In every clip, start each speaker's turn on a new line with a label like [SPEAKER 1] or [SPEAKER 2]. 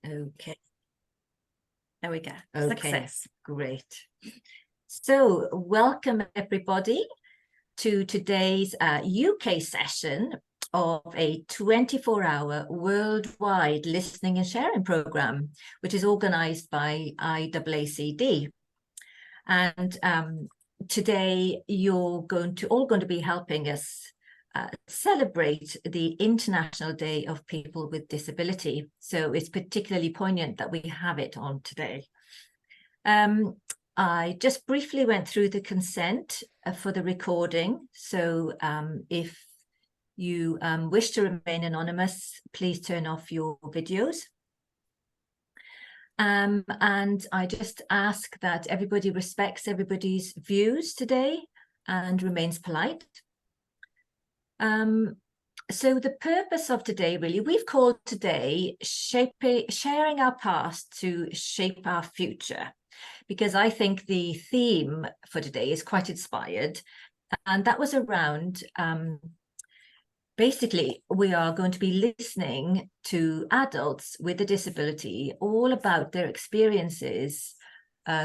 [SPEAKER 1] Okay.
[SPEAKER 2] There we go.
[SPEAKER 1] Okay.
[SPEAKER 2] Success.
[SPEAKER 1] Great. So welcome everybody to today's UK session of a 24-hour worldwide listening and sharing program, which is organised by IAACD. And today you're all going to be helping us celebrate the International Day of People with Disability. So it's particularly poignant that we have it on today. I just briefly went through the consent for the recording. So if you wish to remain anonymous, please turn off your videos. And I just ask that everybody respects everybody's views today and remains polite. So the purpose of today, really, we've called today sharing our past to shape our future, because I think the theme for today is quite inspired. And that was around, basically, we are going to be listening to adults with a disability all about their experiences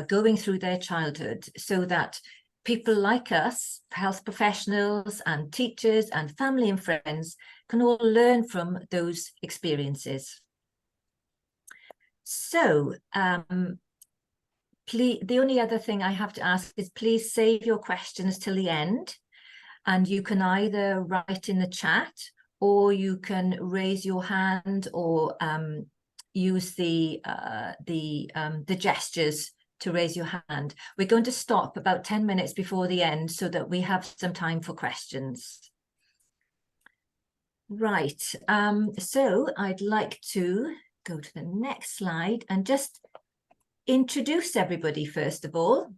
[SPEAKER 1] going through their childhood, so that people like us, health professionals and teachers and family and friends, can all learn from those experiences. So please, the only other thing I have to ask is please save your questions till the end, and you can either write in the chat or you can raise your hand or use the gestures to raise your hand. We're going to stop about 10 minutes before the end so that we have some time for questions. Right, so I'd like to go to the next slide and just introduce everybody first of all.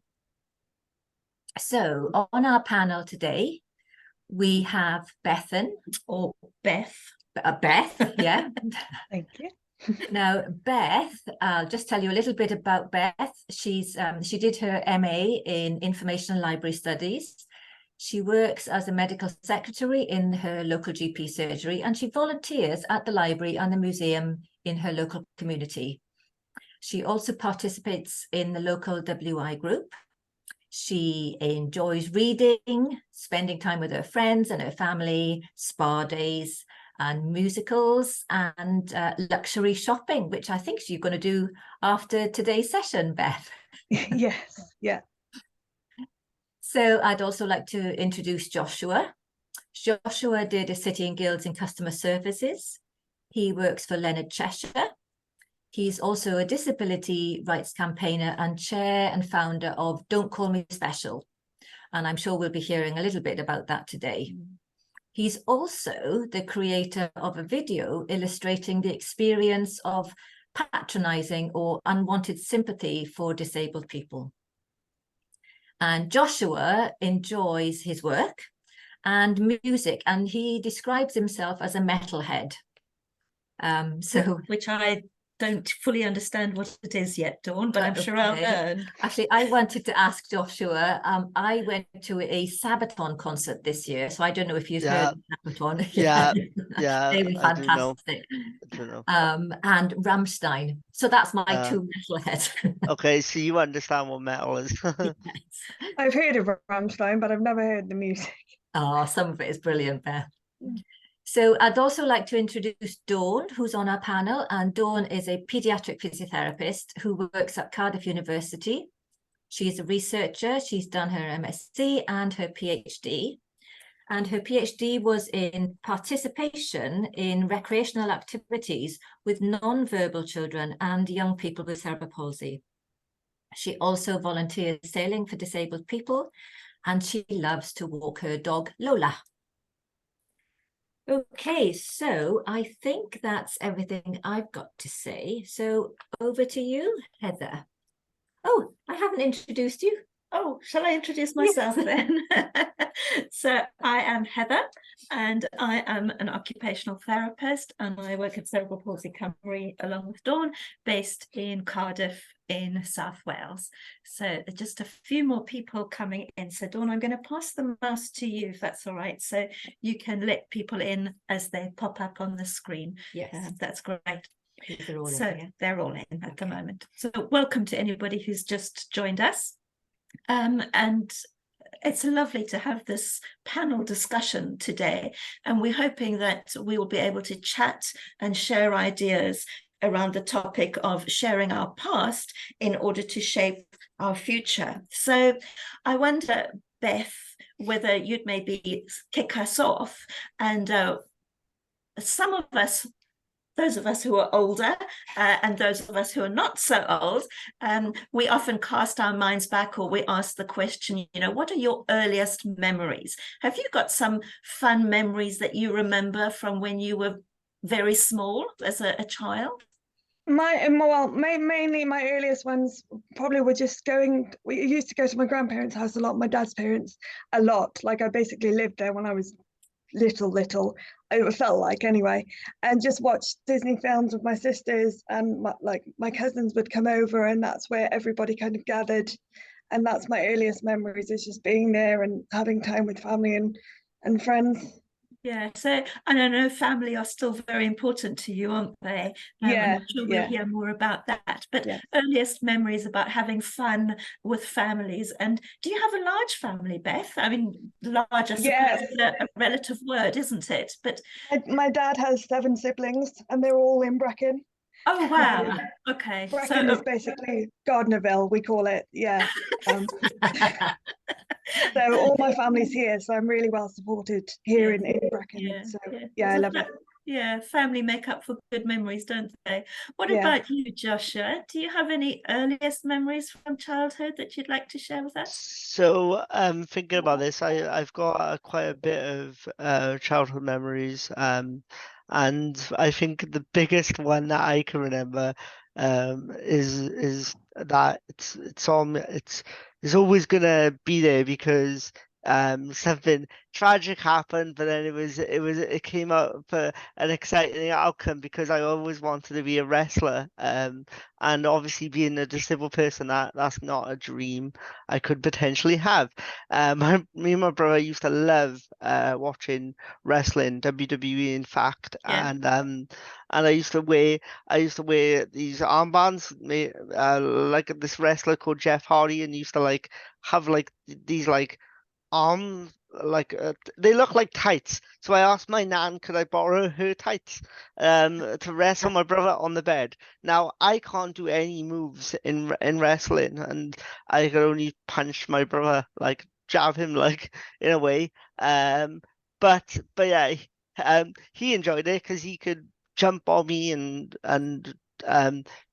[SPEAKER 1] So on our panel today, we have Bethan, or Beth, yeah.
[SPEAKER 2] Thank you.
[SPEAKER 1] Now, Beth, I'll just tell you a little bit about Beth. She did her MA in Information and Library Studies. She works as a medical secretary in her local GP surgery, and she volunteers at the library and the museum in her local community. She also participates in the local WI group. She enjoys reading, spending time with her friends and her family, spa days, and musicals, and luxury shopping, which I think you're going to do after today's session, Beth.
[SPEAKER 2] Yes, yeah.
[SPEAKER 1] So I'd also like to introduce Joshua. Joshua did a City and Guilds in Customer Services. He works for Leonard Cheshire. He's also a disability rights campaigner and chair and founder of Don't Call Me Special. And I'm sure we'll be hearing a little bit about that today. He's also the creator of a video illustrating the experience of patronizing or unwanted sympathy for disabled people. And Joshua enjoys his work and music, and he describes himself as a metalhead.
[SPEAKER 2] Which I don't fully understand what it is yet, Dawn, but I'm sure I'll learn.
[SPEAKER 1] Actually, I wanted to ask Joshua. I went to a Sabaton concert this year, so I don't know if you've heard of Sabaton.
[SPEAKER 3] Yeah,
[SPEAKER 1] They were fantastic.
[SPEAKER 3] I do know.
[SPEAKER 1] And Rammstein. So that's my two metalheads.
[SPEAKER 3] Okay, so you understand what metal is.
[SPEAKER 1] Yes.
[SPEAKER 4] I've heard of Rammstein, but I've never heard the music.
[SPEAKER 1] Oh, some of it is brilliant, Beth. So I'd also like to introduce Dawn, who's on our panel, and Dawn is a paediatric physiotherapist who works at Cardiff University. She's a researcher. She's done her MSc and her PhD. And her PhD was in participation in recreational activities with non-verbal children and young people with cerebral palsy. She also volunteers sailing for disabled people, and she loves to walk her dog, Lola. Okay, so I think that's everything I've got to say. So over to you, Heather. Oh, I haven't introduced you.
[SPEAKER 2] Oh, shall I introduce myself then? So I am Heather, and I am an occupational therapist, and I work at Cerebral Palsy Cymru along with Dawn, based in Cardiff in South Wales. So just a few more people coming in. So Dawn, I'm going to pass the mouse to you, if that's all right, so you can let people in as they pop up on the screen.
[SPEAKER 1] Yes.
[SPEAKER 2] That's great.
[SPEAKER 1] They're all in,
[SPEAKER 2] So
[SPEAKER 1] yeah.
[SPEAKER 2] they're all in at the moment. So welcome to anybody who's just joined us. And it's lovely to have this panel discussion today. And we're hoping that we will be able to chat and share ideas around the topic of sharing our past in order to shape our future. So I wonder, Beth, whether you'd maybe kick us off. And some of us, those of us who are older and those of us who are not so old, we often cast our minds back, or we ask the question, what are your earliest memories? Have you got some fun memories that you remember from when you were very small as a child?
[SPEAKER 4] Mainly my earliest ones probably were just going. We used to go to my grandparents' house a lot, my dad's parents a lot. Like I basically lived there when I was little. It felt like anyway, and just watch Disney films with my sisters, and my cousins would come over, and that's where everybody kind of gathered, and that's my earliest memories, is just being there and having time with family and friends.
[SPEAKER 2] Yeah, so I don't know, family are still very important to you, aren't they? And
[SPEAKER 4] Yeah,
[SPEAKER 2] I'm sure we'll
[SPEAKER 4] yeah.
[SPEAKER 2] hear more about that. But
[SPEAKER 4] Yeah.
[SPEAKER 2] earliest memories about having fun with families. And do you have a large family, Beth? I mean, large, I suppose,
[SPEAKER 4] Yes.
[SPEAKER 2] is a relative word, isn't it? But
[SPEAKER 4] My dad has 7 siblings, and they're all in Brecon.
[SPEAKER 2] oh wow, okay.
[SPEAKER 4] Brecon is basically Gardnerville, we call it. Yeah. So all my family's here, so I'm really well supported here in Brecon.
[SPEAKER 2] Yeah,
[SPEAKER 4] So
[SPEAKER 2] yeah.
[SPEAKER 4] yeah, I
[SPEAKER 2] So
[SPEAKER 4] love it.
[SPEAKER 2] Yeah, family make up for good memories, don't they? What
[SPEAKER 4] Yeah.
[SPEAKER 2] about you, Joshua? Do you have any earliest memories from childhood that you'd like to share with us?
[SPEAKER 3] So thinking about this, I've got quite a bit of childhood memories, and I think the biggest one that I can remember is that it's always gonna be there because something tragic happened, but then it came out for an exciting outcome because I always wanted to be a wrestler, and obviously being a disabled person, that's not a dream I could potentially have. Me and my brother used to love watching wrestling, WWE in fact,
[SPEAKER 2] Yeah.
[SPEAKER 3] and I used to wear these armbands, like this wrestler called Jeff Hardy, and used to like have like these like arm they look like tights. So I asked my nan, could I borrow her tights to wrestle my brother on the bed. Now I can't do any moves in wrestling, and I could only punch my brother, like jab him like in a way. But yeah, he enjoyed it because he could jump on me and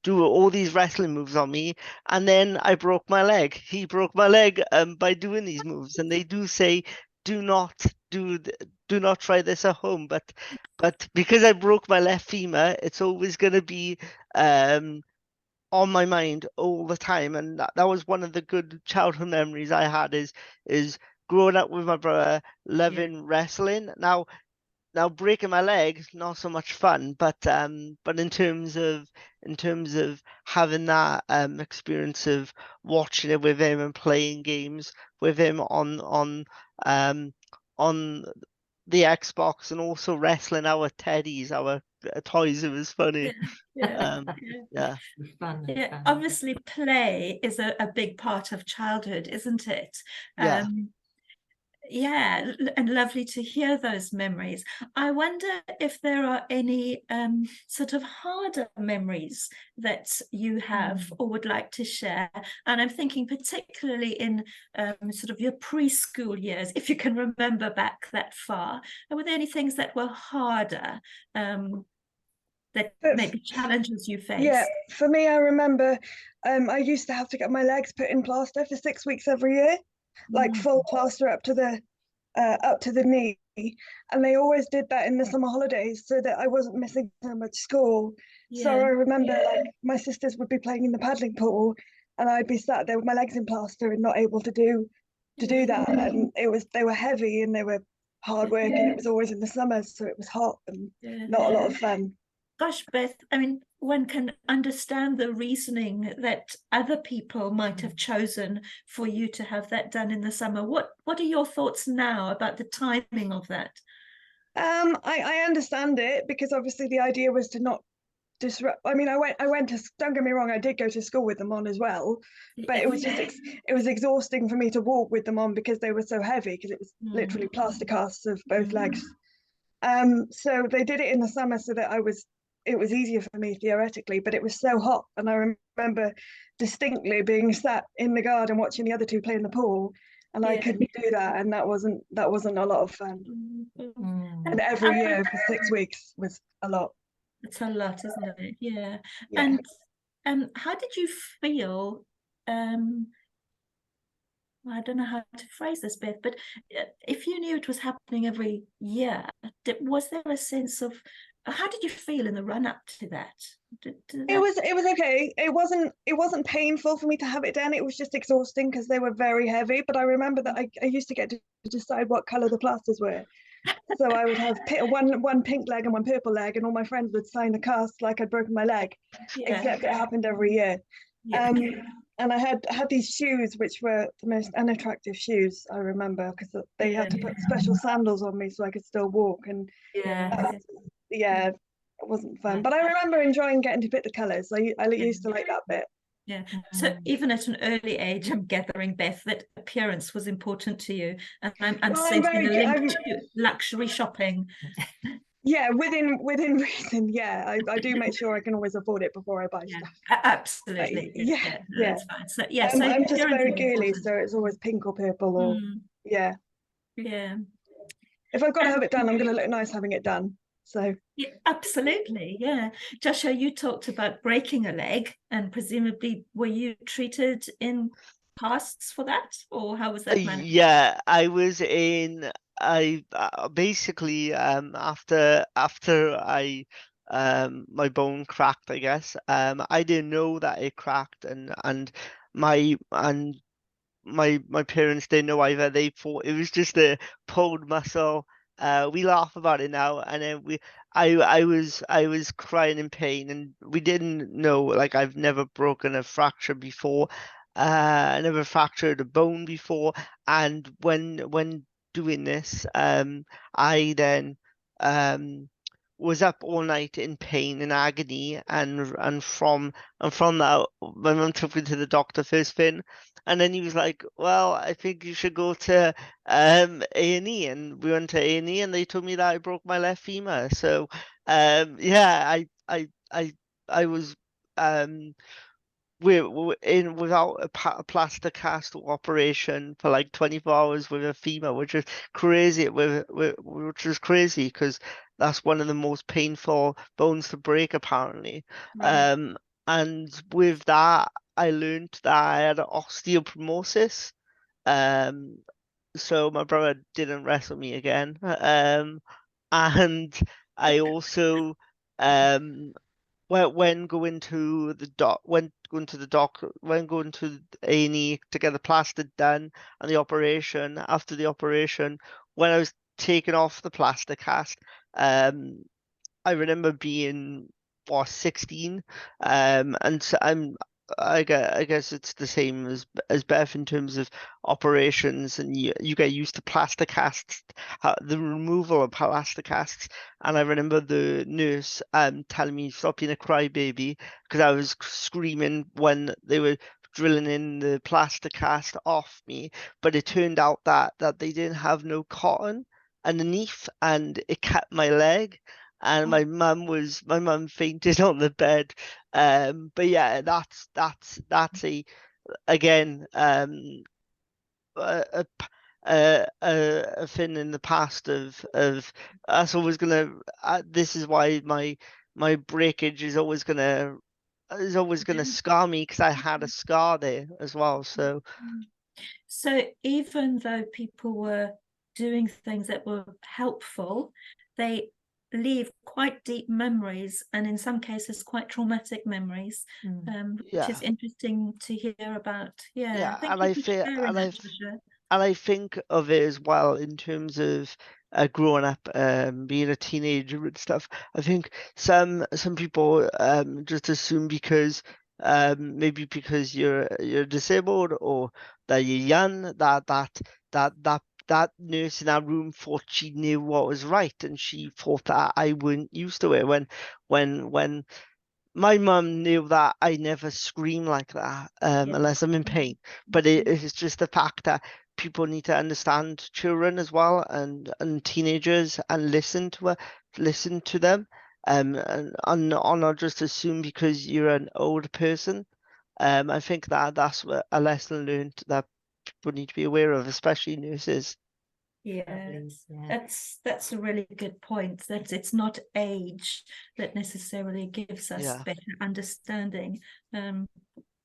[SPEAKER 3] do all these wrestling moves on me, and then I broke my leg. He broke my leg by doing these moves, and they do say do not do not try this at home. But because I broke my left femur, it's always going to be on my mind all the time, and that was one of the good childhood memories I had is growing up with my brother, loving wrestling. Now breaking my leg, not so much fun, but in terms of having that experience of watching it with him and playing games with him on the Xbox, and also wrestling our teddies, our toys, it was funny.
[SPEAKER 2] Yeah.
[SPEAKER 3] Yeah.
[SPEAKER 1] Fun,
[SPEAKER 2] Yeah,
[SPEAKER 1] fun.
[SPEAKER 2] obviously play is a big part of childhood, isn't it?
[SPEAKER 3] Yeah.
[SPEAKER 2] Yeah, and lovely to hear those memories. I wonder if there are any sort of harder memories that you have or would like to share. And I'm thinking particularly in sort of your preschool years, if you can remember back that far. Were there any things that were harder that maybe challenges you faced?
[SPEAKER 4] Yeah, for me, I remember I used to have to get my legs put in plaster for 6 weeks every year, like full plaster up to the knee, and they always did that in the summer holidays so that I wasn't missing so much school. So I remember like my sisters would be playing in the paddling pool, and I'd be sat there with my legs in plaster and not able to do that, and they were heavy and they were hard work, and it was always in the summer, so it was hot and not a lot of fun.
[SPEAKER 2] Gosh, Beth, I mean, one can understand the reasoning that other people might have chosen for you to have that done in the summer. What are your thoughts now about the timing of that?
[SPEAKER 4] I understand it, because obviously the idea was to not disrupt. I mean, I went to. Don't get me wrong, I did go to school with them on as well, but it was just it was exhausting for me to walk with them on because they were so heavy because it was literally plaster casts of both legs. So they did it in the summer so that it was easier for me theoretically, but it was so hot, and I remember distinctly being sat in the garden watching the other two play in the pool, and I couldn't do that, and that wasn't a lot of fun. And every year for 6 weeks was a lot.
[SPEAKER 2] It's a lot, isn't it? Yeah.
[SPEAKER 4] Yeah.
[SPEAKER 2] And how did you feel? I don't know how to phrase this, Beth, but if you knew it was happening every year, was there a sense of how did you feel in the run up to that?
[SPEAKER 4] It was okay. It wasn't painful for me to have it done. It was just exhausting because they were very heavy. But I remember that I used to get to decide what color the plasters were. So I would have one pink leg and one purple leg, and all my friends would sign the cast like I'd broken my leg. Except it happened every year. And I had these shoes which were the most unattractive shoes I remember because they had to put special sandals on me so I could still walk, and it wasn't fun. But I remember enjoying getting to pick the colours. I used to like that bit.
[SPEAKER 2] Yeah. So even at an early age, I'm gathering, Beth, that appearance was important to you, and I'm sensing a link to luxury shopping.
[SPEAKER 4] Yeah, within reason. Yeah, I do make sure I can always afford it before I buy stuff.
[SPEAKER 2] Absolutely.
[SPEAKER 4] Yeah,
[SPEAKER 2] that's fine. So
[SPEAKER 4] so I'm just very girly, so it's always pink or purple or yeah. If I've got to have it done, I'm going to look nice having it done. So
[SPEAKER 2] yeah, absolutely, yeah. Joshua, you talked about breaking a leg, and presumably were you treated in casts for that, or how was that managed?
[SPEAKER 3] Yeah, I was in. I basically after I my bone cracked, I guess. I didn't know that it cracked, and my parents didn't know either. They thought it was just a pulled muscle. We laugh about it now, and then I was crying in pain, and we didn't know. Like, I've never broken a fracture before. I never fractured a bone before, and when doing this, I then was up all night in pain and agony, and from that, my mum took me to the doctor first thing. And then he was like, "Well, I think you should go to A&E," and we went to A&E, and they told me that I broke my left femur. So, yeah, I was we're in without a plaster cast operation for like 24 hours with a femur, which is crazy. Which is crazy because that's one of the most painful bones to break, apparently. And with that, I learned that I had osteoporosis. So my brother didn't wrestle me again. And I also when going to A&E to get the plaster done and the operation, after the operation, when I was taken off the plaster cast, I remember being 16, and so I guess it's the same as Beth in terms of operations, and you get used to plaster casts, the removal of plaster casts. And I remember the nurse telling me stop being a crybaby because I was screaming when they were drilling in the plaster cast off me, but it turned out that they didn't have no cotton underneath, and it cut my leg. And my mum fainted on the bed. But yeah, that's again a thing in the past of that's always gonna. This is why my breakage is always gonna scar me, because I had a scar there as well. So
[SPEAKER 2] even though people were doing things that were helpful, they leave quite deep memories, and in some cases quite traumatic memories, which is interesting to hear about.
[SPEAKER 3] And I think of it as well in terms of growing up, being a teenager and stuff. I think some people just assume because maybe because you're disabled or that you're young, that nurse in that room thought she knew what was right, and she thought that I weren't used to it. When my mum knew that I never scream like that unless I'm in pain. But it's just the fact that people need to understand children as well and teenagers and listen to them and not just assume because you're an older person. I think that's a lesson learned that people need to be aware of, especially nurses.
[SPEAKER 2] Yeah,
[SPEAKER 1] Yeah.
[SPEAKER 2] that's a really good point, that it's not age that necessarily gives us
[SPEAKER 3] Yeah.
[SPEAKER 2] better understanding.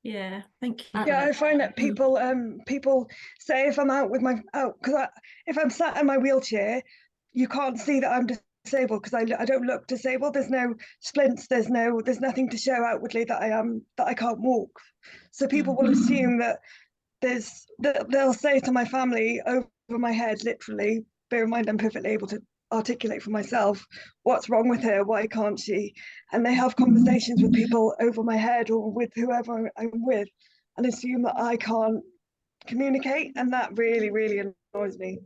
[SPEAKER 2] Yeah, thank you.
[SPEAKER 1] Yeah,
[SPEAKER 2] for
[SPEAKER 4] Yeah,
[SPEAKER 2] that.
[SPEAKER 4] I find that people say if I'm out with my because if I'm sat in my wheelchair, you can't see that I'm disabled because I don't look disabled. There's no splints. There's nothing to show outwardly that I can't walk. So people will assume that they'll say to my family over my head, literally. Bear in mind, I'm perfectly able to articulate for myself what's wrong with her, why can't she, and they have conversations with people over my head or with whoever I'm with and assume that I can't communicate, and that really annoys me,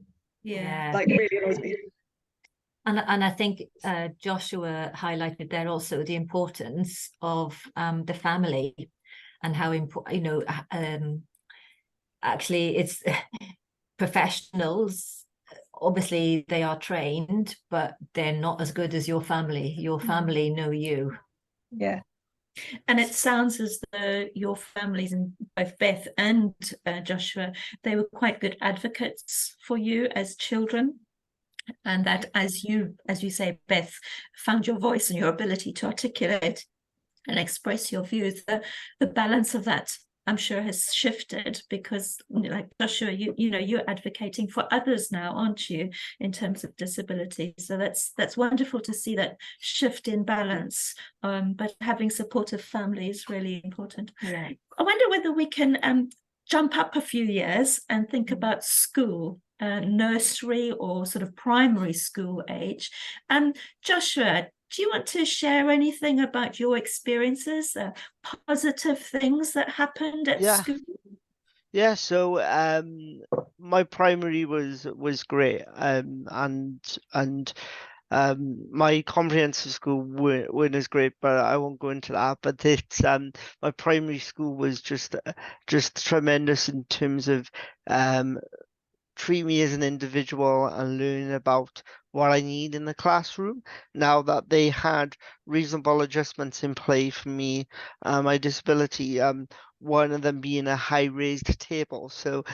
[SPEAKER 2] Yeah,
[SPEAKER 4] like really annoys me.
[SPEAKER 1] And I think Joshua highlighted there also the importance of the family and how important, actually it's professionals. Obviously they are trained, but they're not as good as your family. Your family know you.
[SPEAKER 4] Yeah.
[SPEAKER 2] and it sounds as though your families, and both Beth and Joshua, they were quite good advocates for you as children. And that as you say, Beth, found your voice and your ability to articulate and express your views, the balance of that, I'm sure, has shifted, because like Joshua, you're advocating for others now, aren't you, in terms of disability? So that's wonderful to see that shift in balance. But having supportive family is really important.
[SPEAKER 1] Yeah.
[SPEAKER 2] I wonder whether we can jump up a few years and think about school, nursery or sort of primary school age. Joshua, do you want to share anything about your experiences, positive things that happened at
[SPEAKER 3] Yeah.
[SPEAKER 2] school?
[SPEAKER 3] Yeah, so my primary was great, and my comprehensive school weren't as great, but I won't go into that. But it's my primary school was just tremendous in terms of treat me as an individual and learn about what I need in the classroom. Now that they had reasonable adjustments in play for me, my disability, one of them being a high raised table. So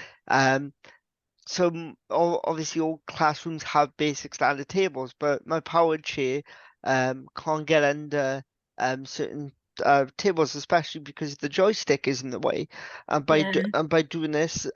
[SPEAKER 3] obviously all classrooms have basic standard tables, but my powered chair can't get under certain tables, especially because the joystick is in the way. And by doing this,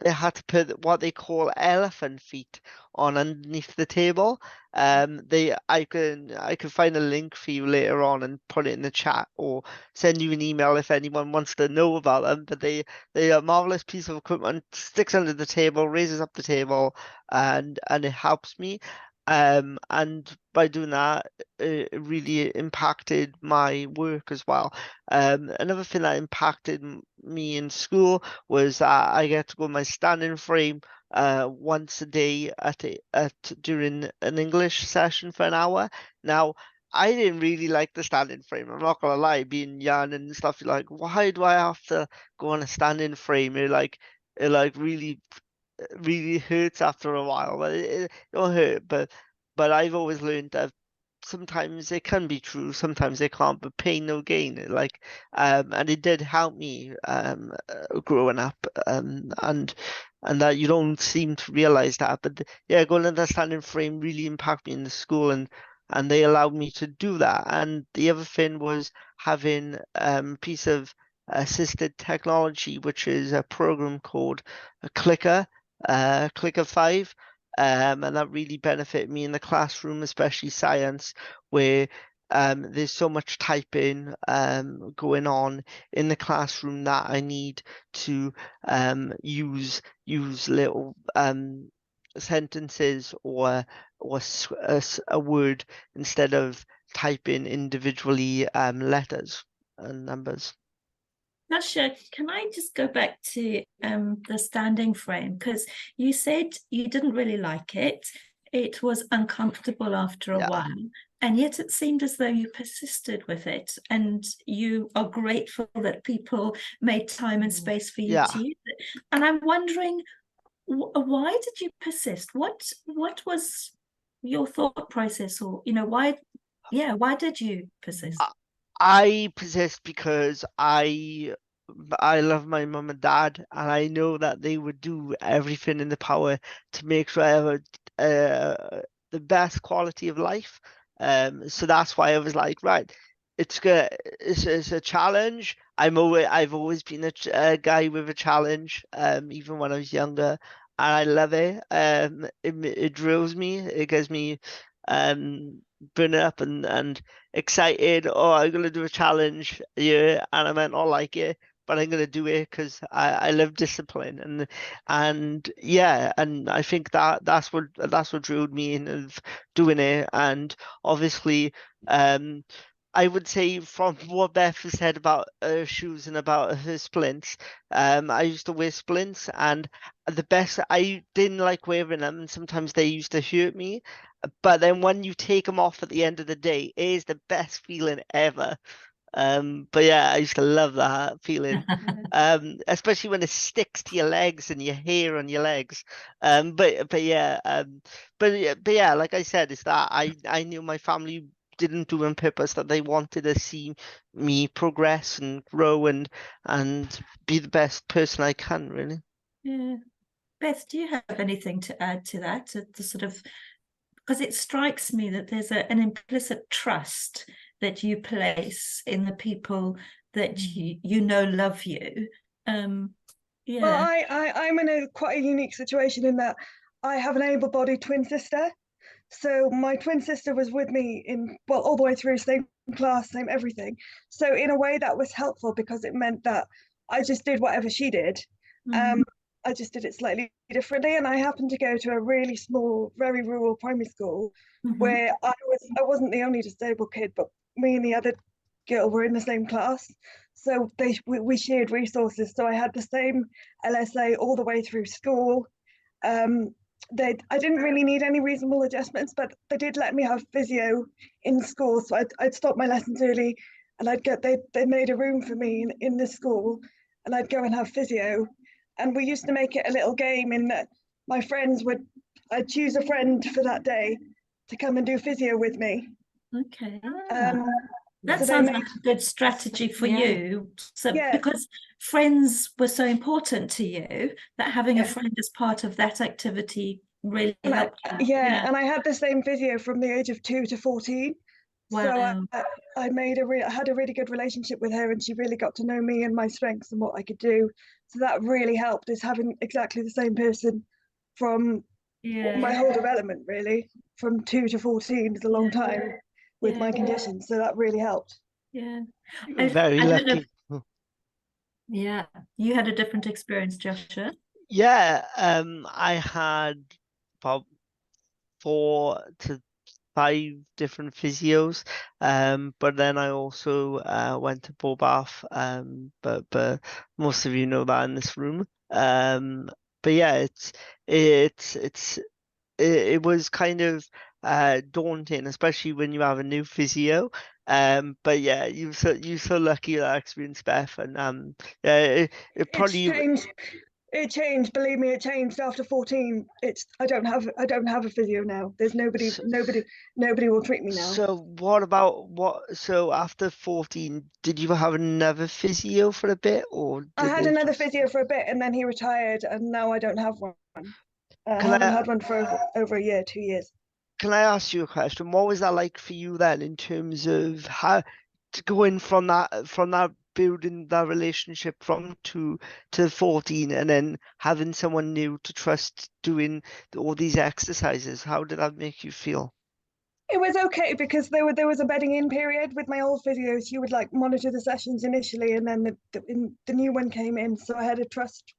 [SPEAKER 3] they had to put what they call elephant feet on underneath the table. I can find a link for you later on and put it in the chat or send you an email if anyone wants to know about them. But they are a marvelous piece of equipment, sticks under the table, raises up the table, and it helps me. And by doing that, it really impacted my work as well. Another thing that impacted me in school was that I get to go in my standing frame once a day during an English session for an hour. Now, I didn't really like the standing frame. I'm not gonna lie, being young and stuff. You're like, why do I have to go on a standing frame? It really hurts after a while. But it don't hurt. But I've always learned that sometimes it can be true, sometimes it can't. But pain no gain. And it did help me growing up. And that you don't seem to realize that. But yeah, going to the standing frame really impacted me in the school, and they allowed me to do that. And the other thing was having a piece of assisted technology, which is a program called a Clicker, Clicker 5. And that really benefited me in the classroom, especially science, where there's so much typing going on in the classroom that I need to use little sentences or a word instead of typing individually letters and numbers.
[SPEAKER 2] Nasha, can I just go back to the standing frame? Because you said you didn't really like it. It was uncomfortable after a while. And yet it seemed as though you persisted with it, and you are grateful that people made time and space for you
[SPEAKER 3] Yeah.
[SPEAKER 2] to use it. And I'm wondering, why did you persist? What was your thought process, or why did you persist?
[SPEAKER 3] I persist because I love my mum and dad, and I know that they would do everything in the power to make sure I have the best quality of life. So that's why I was like, right, it's good. It's a challenge. I've always been a guy with a challenge. Even when I was younger, and I love it. It drills me. It gets me burn up and excited. Oh, I'm gonna do a challenge, yeah, and I might not like it, but I'm gonna do it because I love discipline, and yeah, and I think that's what drilled me in of doing it. And obviously, I would say from what Beth has said about her shoes and about her splints, I used to wear splints, and the best, I didn't like wearing them, and sometimes they used to hurt me. But then when you take them off at the end of the day, it is the best feeling ever. But yeah, I used to love that feeling. Especially when it sticks to your legs and your hair on your legs. But yeah, but yeah, like I said, it's that I knew my family didn't do on purpose, that they wanted to see me progress and grow and be the best person I can, really.
[SPEAKER 2] Yeah. Beth, do you have anything to add to that? To sort of, because it strikes me that there's an implicit trust that you place in the people that you know love you.
[SPEAKER 4] Well,
[SPEAKER 2] Yeah.
[SPEAKER 4] I'm in a quite a unique situation in that I have an able-bodied twin sister. So my twin sister was with me all the way through, same class, same everything. So in a way that was helpful because it meant that I just did whatever she did.
[SPEAKER 2] Mhm.
[SPEAKER 4] I just did it slightly differently. And I happened to go to a really small, very rural primary school
[SPEAKER 2] Mhm.
[SPEAKER 4] where I wasn't the only disabled kid, but me and the other girl were in the same class. So we shared resources. So I had the same LSA all the way through school. Um, I didn't really need any reasonable adjustments, but they did let me have physio in school. So I'd stop my lessons early, and they made a room for me in the school, and I'd go and have physio. And we used to make it a little game in that I'd choose a friend for that day to come and do physio with me.
[SPEAKER 2] Okay.
[SPEAKER 4] Um,
[SPEAKER 2] That
[SPEAKER 4] so they
[SPEAKER 2] sounds
[SPEAKER 4] made,
[SPEAKER 2] like a good strategy for
[SPEAKER 1] Yeah.
[SPEAKER 2] you. So
[SPEAKER 4] yeah,
[SPEAKER 2] because friends were so important to you, that having a
[SPEAKER 4] Yeah.
[SPEAKER 2] friend as part of that activity really
[SPEAKER 4] and
[SPEAKER 2] helped you.
[SPEAKER 4] and I had the same physio from the age of 2 to 14. So
[SPEAKER 2] Wow.
[SPEAKER 4] I had a really good relationship with her, and she really got to know me and my strengths and what I could do. So that really helped, is having exactly the same person from my
[SPEAKER 2] Yeah.
[SPEAKER 4] whole development, really, from 2 to 14 is a long
[SPEAKER 2] Yeah.
[SPEAKER 4] time with
[SPEAKER 2] Yeah.
[SPEAKER 4] my condition. So that really helped.
[SPEAKER 2] Yeah.
[SPEAKER 3] Very
[SPEAKER 2] I don't know if
[SPEAKER 3] lucky.
[SPEAKER 1] Yeah.
[SPEAKER 2] you had a different experience, Joshua.
[SPEAKER 3] Yeah, I had about 4 to 5 different physios, but then I also went to Bobath, but most of you know that in this room. But yeah, it's it was kind of daunting, especially when you have a new physio. But yeah, you're so lucky that experience, Beth, and yeah, it
[SPEAKER 4] It's
[SPEAKER 3] probably.
[SPEAKER 4] changed. It changed. Believe me, it changed after 14. I don't have a physio now. There's nobody will treat me now.
[SPEAKER 3] So what about so after 14, did you have another physio for a bit, or
[SPEAKER 4] I
[SPEAKER 3] did
[SPEAKER 4] had
[SPEAKER 3] they
[SPEAKER 4] another
[SPEAKER 3] just
[SPEAKER 4] physio for a bit, and then he retired, and now I don't have one. I
[SPEAKER 3] can
[SPEAKER 4] haven't
[SPEAKER 3] I
[SPEAKER 4] had one for over a year, 2 years.
[SPEAKER 3] can I ask you a question? What was that like for you then in terms of how to go in from that building that relationship from 2 to 14 and then having someone new to trust doing all these exercises? How did that make you feel?
[SPEAKER 4] It was okay because there was a bedding in period with my old physios. He would like monitor the sessions initially, and then the new one came in. So I had a trust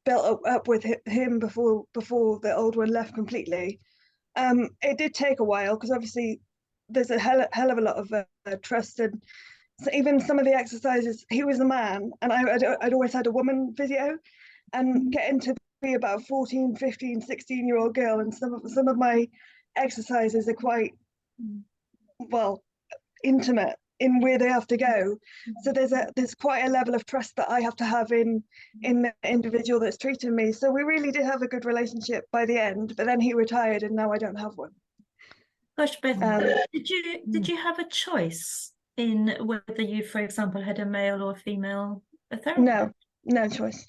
[SPEAKER 4] built up with him before the old one left completely. It did take a while because obviously there's a hell of a lot of trust, and so even some of the exercises, he was a man, and I'd always had a woman physio, and getting to be about 14, 15, 16-year-old girl, and some of my exercises are quite well, intimate in where they have to go. So there's quite a level of trust that I have to have in the individual that's treating me. So we really did have a good relationship by the end, but then he retired and now I don't have one.
[SPEAKER 2] Gosh, Beth, did
[SPEAKER 1] Mm.
[SPEAKER 2] you have a choice in whether you, for example, had a male or female therapist?
[SPEAKER 4] No choice.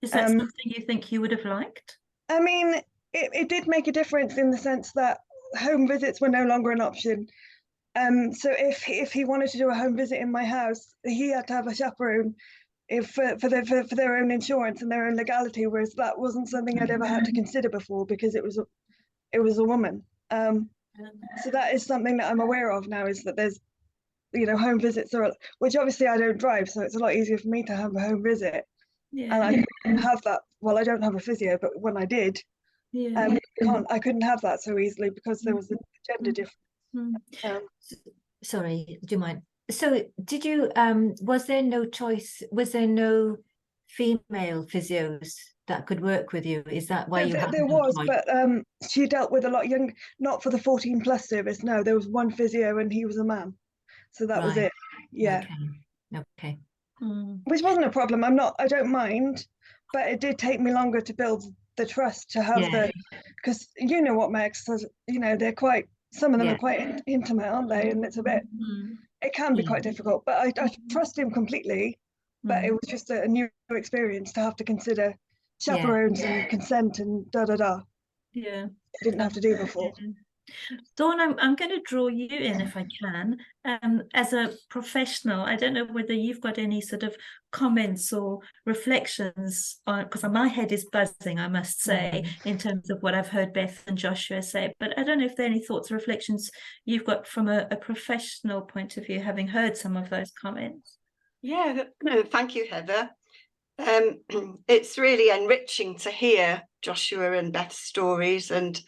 [SPEAKER 2] Is that something you think you would have liked?
[SPEAKER 4] I mean, it did make a difference in the sense that home visits were no longer an option. So if he wanted to do a home visit in my house, he had to have a chaperone for their own insurance and their own legality, whereas that wasn't something I'd ever had to consider before because it was a woman. So that is something that I'm aware of now, is that there's, home visits which obviously I don't drive, so it's a lot easier for me to have a home visit.
[SPEAKER 2] Yeah.
[SPEAKER 4] And I couldn't have that. Well, I don't have a physio, but when I did,
[SPEAKER 2] Yeah.
[SPEAKER 4] I couldn't have that so easily because there was a gender difference.
[SPEAKER 1] Sorry, do you mind? So did you, was there no choice? Was there no female physios that could work with you? Is that why you had
[SPEAKER 4] There was, but she dealt with a lot younger, not for the 14 plus service. No, there was one physio and he was a man. So that was
[SPEAKER 1] Right.
[SPEAKER 4] it. Yeah.
[SPEAKER 1] Okay.
[SPEAKER 4] Which wasn't a problem. I don't mind, but it did take me longer to build the trust to have because you know what Meg says, they're quite, some of them are quite intimate, aren't they? And it's a bit, it can be quite difficult, but I trust him completely. But it was just a new experience to have to consider chaperones and consent and
[SPEAKER 2] Yeah.
[SPEAKER 4] I didn't have to do before.
[SPEAKER 2] Dawn, I'm going to draw you in if I can. As a professional, I don't know whether you've got any sort of comments or reflections on, because my head is buzzing, I must say, in terms of what I've heard Beth and Joshua say, but I don't know if there are any thoughts or reflections you've got from a professional point of view, having heard some of those comments.
[SPEAKER 5] Yeah, no, thank you, Heather. It's really enriching to hear Joshua and Beth's stories and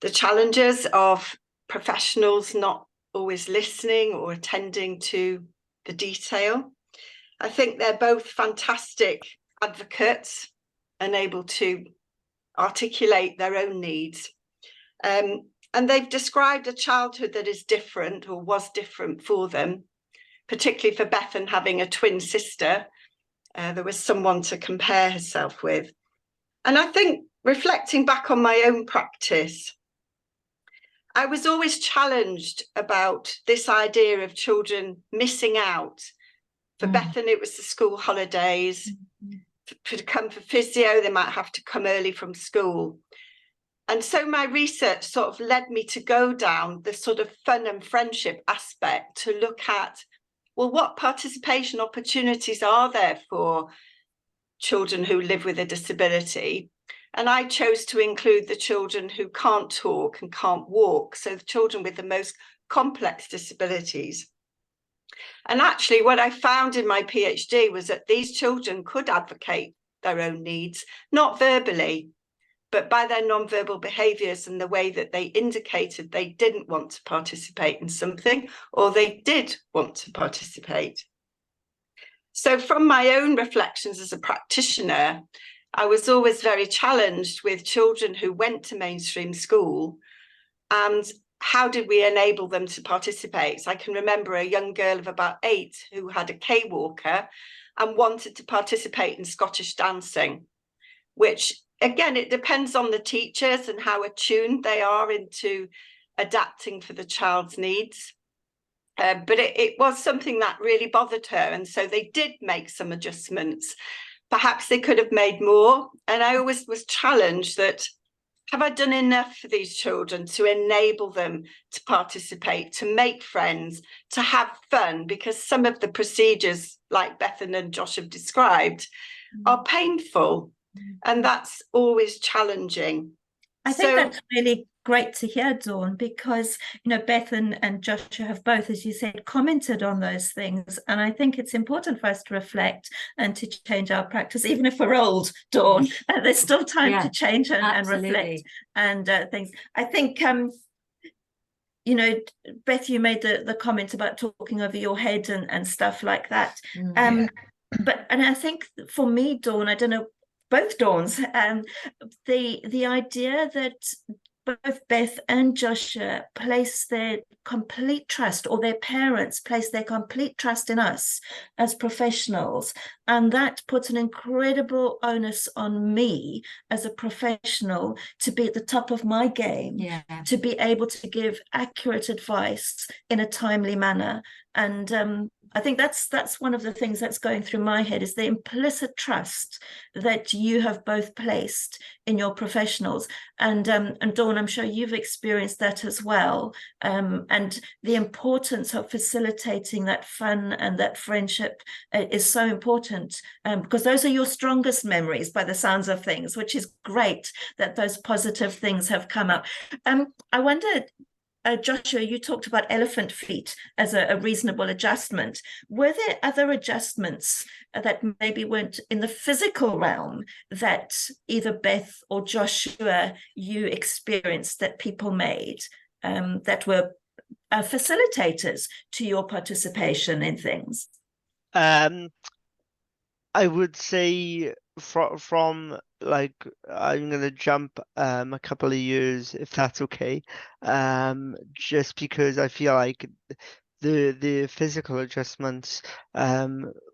[SPEAKER 5] the challenges of professionals not always listening or attending to the detail. I think they're both fantastic advocates and able to articulate their own needs. And they've described a childhood that is different or was different for them, particularly for Bethan having a twin sister. There was someone to compare herself with. And I think reflecting back on my own practice, I was always challenged about this idea of children missing out. For Bethan, it was the school holidays. To come for physio, they might have to come early from school. And so my research sort of led me to go down the sort of fun and friendship aspect to look at, well, what participation opportunities are there for children who live with a disability? And I chose to include the children who can't talk and can't walk, so the children with the most complex disabilities. And actually what I found in my PhD was that these children could advocate their own needs, not verbally, but by their non-verbal behaviours and the way that they indicated they didn't want to participate in something, or they did want to participate. So from my own reflections as a practitioner, I was always very challenged with children who went to mainstream school and how did we enable them to participate? So I can remember a young girl of about 8 who had a K-walker and wanted to participate in Scottish dancing, which again, it depends on the teachers and how attuned they are into adapting for the child's needs. But it was something that really bothered her. And so they did make some adjustments. Perhaps they could have made more. And I always was challenged that, have I done enough for these children to enable them to participate, to make friends, to have fun? Because some of the procedures, like Bethan and Josh have described, are painful. And that's always challenging.
[SPEAKER 2] I think that's really great to hear, Dawn, because, Beth and Joshua have both, as you said, commented on those things. And I think it's important for us to reflect and to change our practice, even if we're old, Dawn. There's still time to change and reflect and things. I think, Beth, you made the comment about talking over your head and stuff like that. But I think for me, Dawn, I don't know, both Dawns, the idea that both Beth and Joshua place their complete trust, or their parents place their complete trust in us as professionals. And that puts an incredible onus on me as a professional to be at the top of my game,
[SPEAKER 1] Yeah.
[SPEAKER 2] to be able to give accurate advice in a timely manner. And I think that's one of the things that's going through my head, is the implicit trust that you have both placed in your professionals. And Dawn, I'm sure you've experienced that as well. And the importance of facilitating that fun and that friendship is so important, because those are your strongest memories by the sounds of things, which is great that those positive things have come up. I wondered, Joshua, you talked about elephant feet as a reasonable adjustment. Were there other adjustments that maybe weren't in the physical realm that either Beth or Joshua you experienced that people made that were facilitators to your participation in things?
[SPEAKER 3] I would say from like, I'm gonna jump a couple of years, if that's okay. Just because I feel like the physical adjustments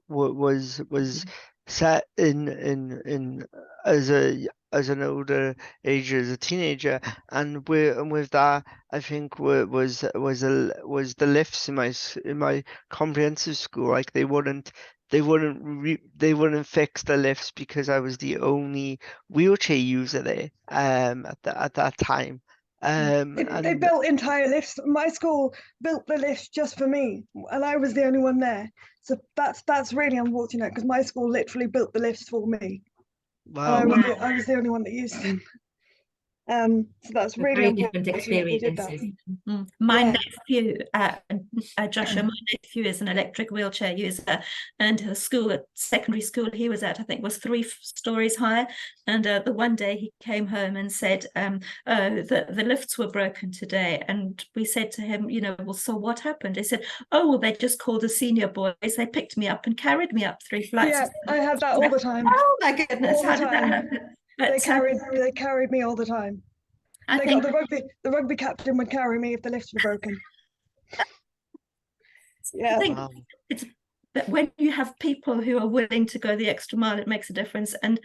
[SPEAKER 3] was set in as an older age, as a teenager, and with that, I think was the lifts in my comprehensive school. Like they wouldn't fix the lifts because I was the only wheelchair user there at that time.
[SPEAKER 4] They
[SPEAKER 3] And
[SPEAKER 4] built entire lifts. My school built the lifts just for me, and I was the only one there. So that's really unfortunate, because my school literally built the lifts for me, and
[SPEAKER 3] wow,
[SPEAKER 4] I was the only one that used them. So that's
[SPEAKER 1] So
[SPEAKER 4] really
[SPEAKER 1] very different
[SPEAKER 4] unfortunate they did that.
[SPEAKER 1] experiences.
[SPEAKER 2] My
[SPEAKER 4] Yeah.
[SPEAKER 2] nephew, Joshua, my nephew is an electric wheelchair user, and the school, at secondary school he was at, I think, was 3 stories high. And the one day he came home and said, "Oh, the lifts were broken today." And we said to him, "Well, so what happened?" He said, "Oh, well, they just called the senior boys. They picked me up and carried me up 3 flights."
[SPEAKER 4] Yeah, I have that all the time.
[SPEAKER 2] Oh my goodness,
[SPEAKER 4] All the
[SPEAKER 2] how did that
[SPEAKER 4] time.
[SPEAKER 2] happen?
[SPEAKER 4] They
[SPEAKER 2] But
[SPEAKER 4] carried me all the time.
[SPEAKER 2] I
[SPEAKER 4] They
[SPEAKER 2] think
[SPEAKER 4] got the rugby captain would carry me if the lifts were broken.
[SPEAKER 2] I
[SPEAKER 4] Yeah.
[SPEAKER 2] think
[SPEAKER 3] wow.
[SPEAKER 2] it's that when you have people who are willing to go the extra mile, it makes a difference. And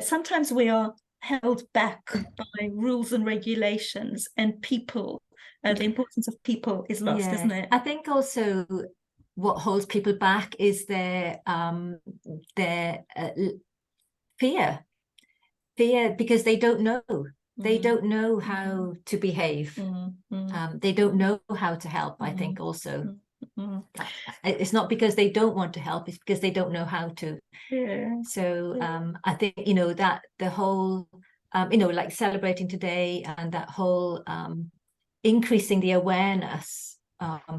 [SPEAKER 2] sometimes we are held back by rules and regulations, and people. The importance of people is lost,
[SPEAKER 1] Yeah.
[SPEAKER 2] isn't it?
[SPEAKER 1] I think also what holds people back is their fear, because they don't know. They don't know how to behave. They don't know how to help, I think, also. It's not because they don't want to help, it's because they don't know how to.
[SPEAKER 2] Yeah.
[SPEAKER 1] So I think, that the whole, like celebrating today, and that whole increasing the awareness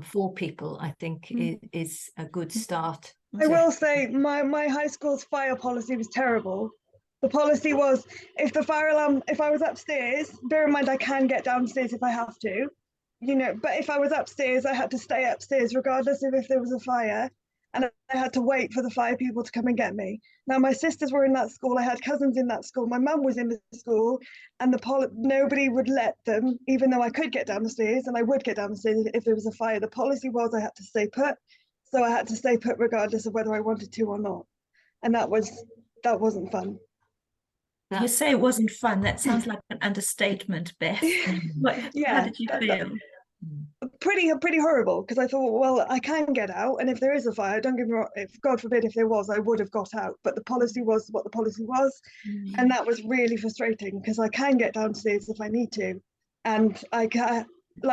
[SPEAKER 1] for people, I think is a good start.
[SPEAKER 4] I will say my high school's fire policy was terrible. The policy was, if I was upstairs, bear in mind I can get downstairs if I have to, but if I was upstairs, I had to stay upstairs regardless of if there was a fire, and I had to wait for the fire people to come and get me. Now, my sisters were in that school, I had cousins in that school, my mum was in the school, and nobody would let them, even though I could get down the stairs, and I would get down the stairs if there was a fire. The policy was I had to stay put, so I had to stay put regardless of whether I wanted to or not, and that wasn't fun.
[SPEAKER 2] You say it wasn't fun. That sounds like an understatement, Beth.
[SPEAKER 4] Yeah,
[SPEAKER 2] How did you feel?
[SPEAKER 4] Pretty horrible, because I thought, well, I can get out, and if there is a fire, don't get me wrong, if God forbid if there was, I would have got out, but the policy was what the policy was, and that was really frustrating, because I can get downstairs if I need to, and I can,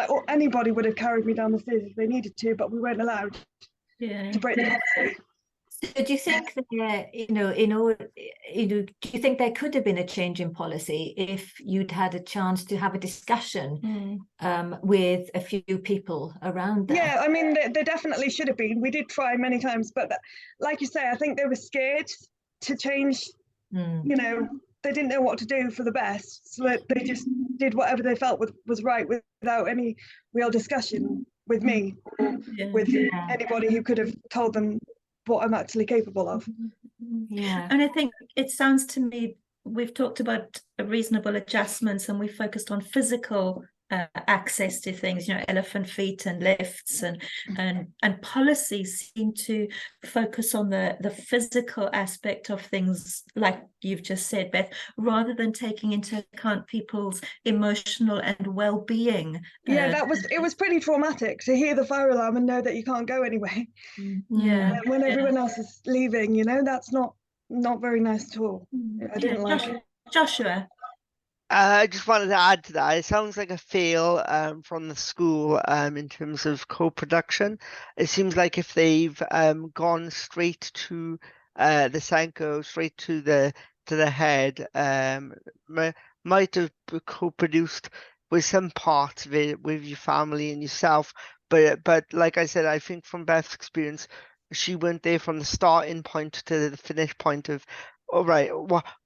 [SPEAKER 4] or anybody would have carried me down the stairs if they needed to, but we weren't allowed to break the policy.
[SPEAKER 1] So do you think that, do you think there could have been a change in policy if you'd had a chance to have a discussion with a few people around there?
[SPEAKER 4] Yeah, I mean, there definitely should have been. We did try many times, but like you say, I think they were scared to change. They didn't know what to do for the best, so they just did whatever they felt was right without any real discussion with me or with anybody who could have told them what I'm actually capable of.
[SPEAKER 1] Yeah.
[SPEAKER 2] And I think it sounds to me we've talked about reasonable adjustments, and we focused on physical access to things, you know, elephant feet and lifts, and policies seem to focus on the physical aspect of things, like you've just said, Beth, rather than taking into account people's emotional and well-being.
[SPEAKER 4] Yeah, it was pretty traumatic to hear the fire alarm and know that you can't go anywhere.
[SPEAKER 2] Yeah.
[SPEAKER 4] When
[SPEAKER 2] yeah.
[SPEAKER 4] everyone else is leaving, you know, that's not very nice at all. I didn't like it.
[SPEAKER 2] Joshua.
[SPEAKER 3] I just wanted to add to that. It sounds like a fail from the school in terms of co-production. It seems like if they've gone straight to the Senko, straight to the head, might have co-produced with some parts of it with your family and yourself. But like I said, I think from Beth's experience, she went there from the starting point to the finish point of, all right,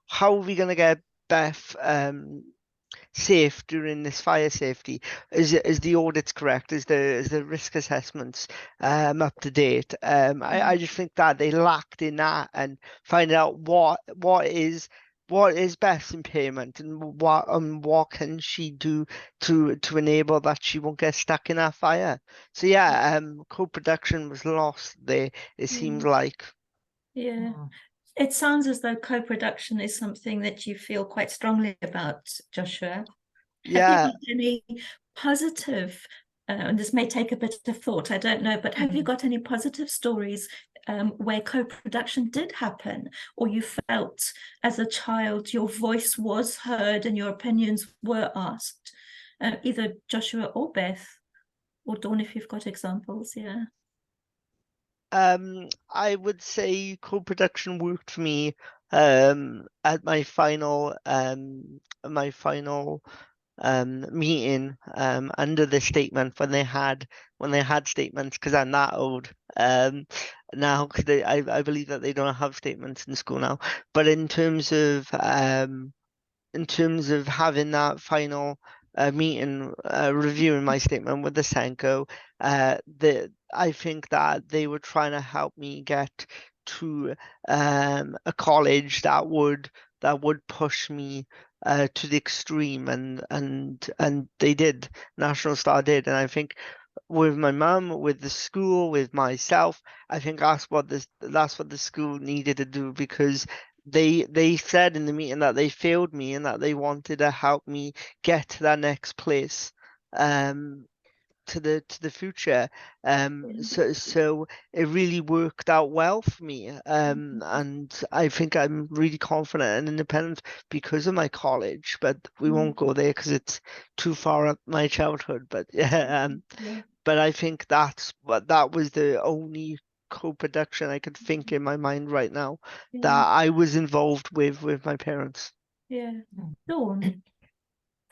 [SPEAKER 3] how are we gonna get Beth safe during this fire safety? Is the audits correct? Is the risk assessments up to date? I just think that they lacked in that, and finding out what is Beth's impairment, and what can she do to enable that she won't get stuck in that fire. So yeah, co-production was lost there, it seems like.
[SPEAKER 2] Yeah. It sounds as though co-production is something that you feel quite strongly about, Joshua.
[SPEAKER 3] Yeah.
[SPEAKER 2] Have you got any positive, and this may take a bit of thought, I don't know, but have you got any positive stories where co-production did happen, or you felt as a child your voice was heard and your opinions were asked? Either Joshua or Beth, or Dawn, if you've got examples, yeah.
[SPEAKER 3] I would say co-production worked for me at my final meeting under the statement when they had statements, because I'm that old now, because I believe that they don't have statements in school now. But in terms of having that final meeting, reviewing my statement with the Senko, I think that they were trying to help me get to a college that would push me to the extreme, and they did. National Star did, and I think with my mum, with the school, with myself, I think that's what the school needed to do, because they said in the meeting that they failed me and that they wanted to help me get to that next place, to the future. So it really worked out well for me, and I think I'm really confident and independent because of my college, but we won't go there because it's too far up my childhood. But yeah, but I think that was the only co-production I could think in my mind right now that I was involved with my parents.
[SPEAKER 2] Yeah. Dawn.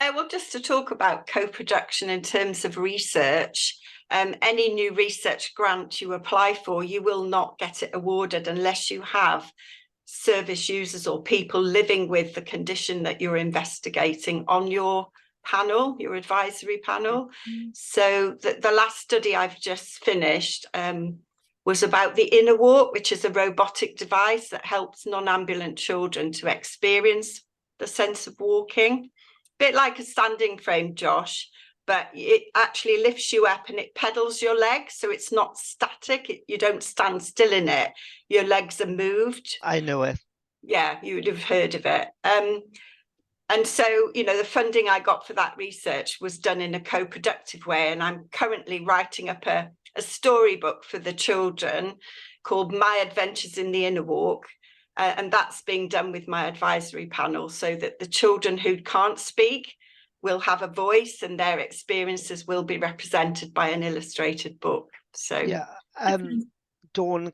[SPEAKER 5] Well, just to talk about co-production in terms of research, any new research grant you apply for, you will not get it awarded unless you have service users or people living with the condition that you're investigating on your panel, your advisory panel. So the last study I've just finished was about the Inner Walk, which is a robotic device that helps non-ambulant children to experience the sense of walking. Bit like a standing frame, Josh, but it actually lifts you up and it pedals your legs, so it's not static. You don't stand still in it. Your legs are moved.
[SPEAKER 3] I know it. Yeah,
[SPEAKER 5] you would have heard of it. And so, you know, the funding I got for that research was done in a co-productive way, and I'm currently writing up a storybook for the children called My Adventures in the Inner Walk. And that's being done with my advisory panel, so that the children who can't speak will have a voice and their experiences will be represented by an illustrated book. So
[SPEAKER 3] yeah, Dawn,